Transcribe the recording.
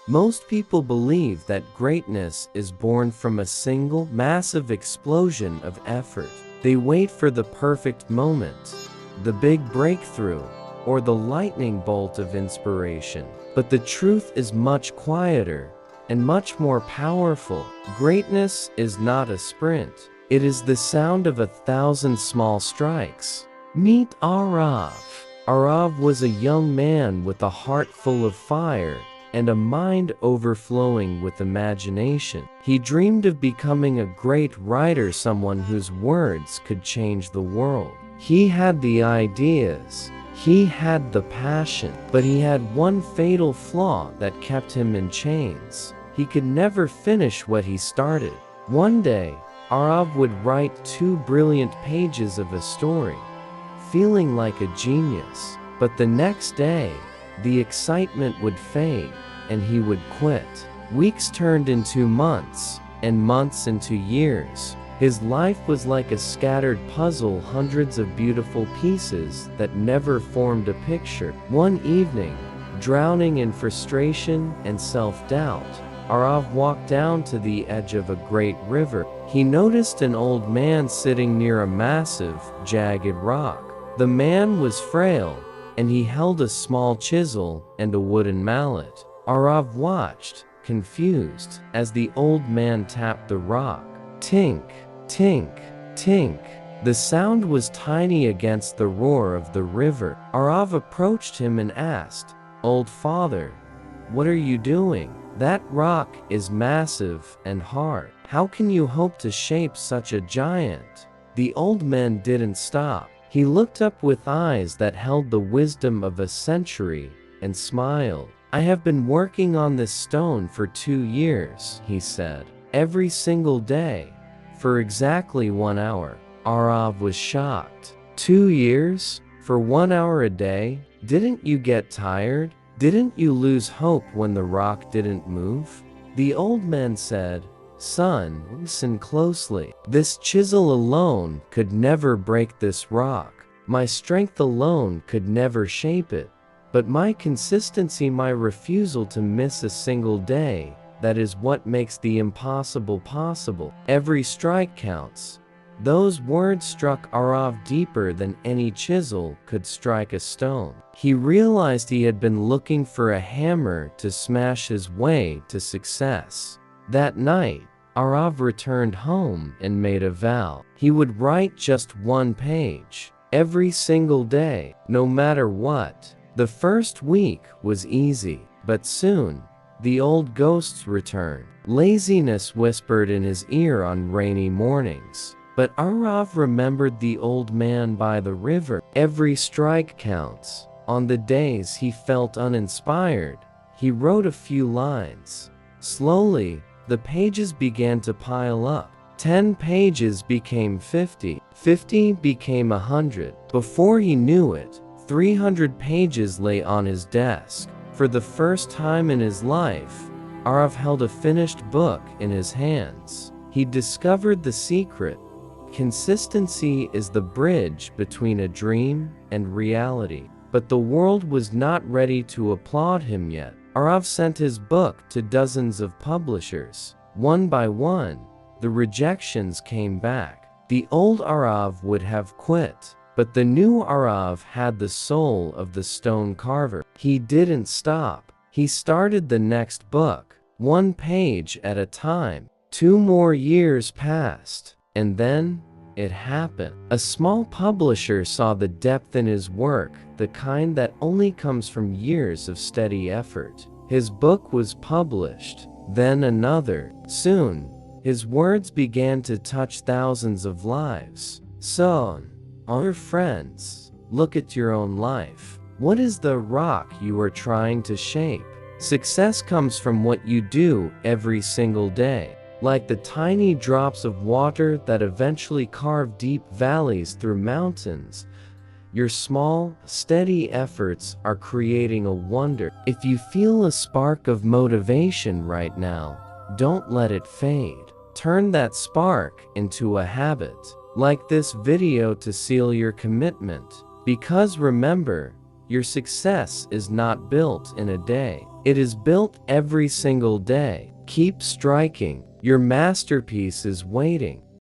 Most people believe that greatness is born from a single, massive explosion of effort. They wait for the perfect moment, the big breakthrough, or the lightning bolt of inspiration. But the truth is much quieter and much more powerful. Greatness is not a sprint. It is the sound of 1,000 small strikes. Meet Arav. Arav was a young man with a heart full of fire and a mind overflowing with imagination. He dreamed of becoming a great writer, someone whose words could change the world. He had the ideas, he had the passion, but he had one fatal flaw that kept him in chains. He could never finish what he started. One day, Arav would write 2 brilliant pages of a story, feeling like a genius. But the next day, the excitement would fade, and he would quit. Weeks turned into months, and months into years. His life was like a scattered puzzle, hundreds of beautiful pieces that never formed a picture. One evening, drowning in frustration and self-doubt, Arav walked down to the edge of a great river. He noticed an old man sitting near a massive, jagged rock. The man was frail, and he held a small chisel and a wooden mallet. Arav watched, confused, as the old man tapped the rock. Tink, tink, tink. The sound was tiny against the roar of the river. Arav approached him and asked, "Old father, what are you doing? That rock is massive and hard. How can you hope to shape such a giant?" The old man didn't stop. He looked up with eyes that held the wisdom of a century and smiled. "I have been working on this stone for 2 years," he said. "Every single day, for exactly 1 hour." Arav was shocked. 2 years? For 1 hour a day? Didn't you get tired? Didn't you lose hope when the rock didn't move? The old man said, "Son, listen closely. This chisel alone could never break this rock. My strength alone could never shape it. But my consistency, my refusal to miss a single day, that is what makes the impossible possible. Every strike counts." Those words struck Arav deeper than any chisel could strike a stone. He realized he had been looking for a hammer to smash his way to success. That night, Arav returned home and made a vow. He would write just 1 page every single day, no matter what. The first week was easy, but soon, the old ghosts returned. Laziness whispered in his ear on rainy mornings. But Arav remembered the old man by the river. Every strike counts. On the days he felt uninspired, he wrote a few lines. Slowly, the pages began to pile up. 10 pages became 50. 50 became 100. Before he knew it, 300 pages lay on his desk. For the first time in his life, Arav held a finished book in his hands. He discovered the secret. Consistency is the bridge between a dream and reality. But the world was not ready to applaud him yet. Arav sent his book to dozens of publishers. One by one, the rejections came back. The old Arav would have quit, but the new Arav had the soul of the stone carver. He didn't stop. He started the next book, 1 page at a time. 2 more years passed. And then, it happened. A small publisher saw the depth in his work, the kind that only comes from years of steady effort. His book was published, then another. Soon, his words began to touch thousands of lives. So, our friends, look at your own life. What is the rock you are trying to shape? Success comes from what you do every single day. Like the tiny drops of water that eventually carve deep valleys through mountains, your small, steady efforts are creating a wonder. If you feel a spark of motivation right now, don't let it fade. Turn that spark into a habit. Like this video to seal your commitment. Because remember, your success is not built in a day. It is built every single day. Keep striking. Your masterpiece is waiting.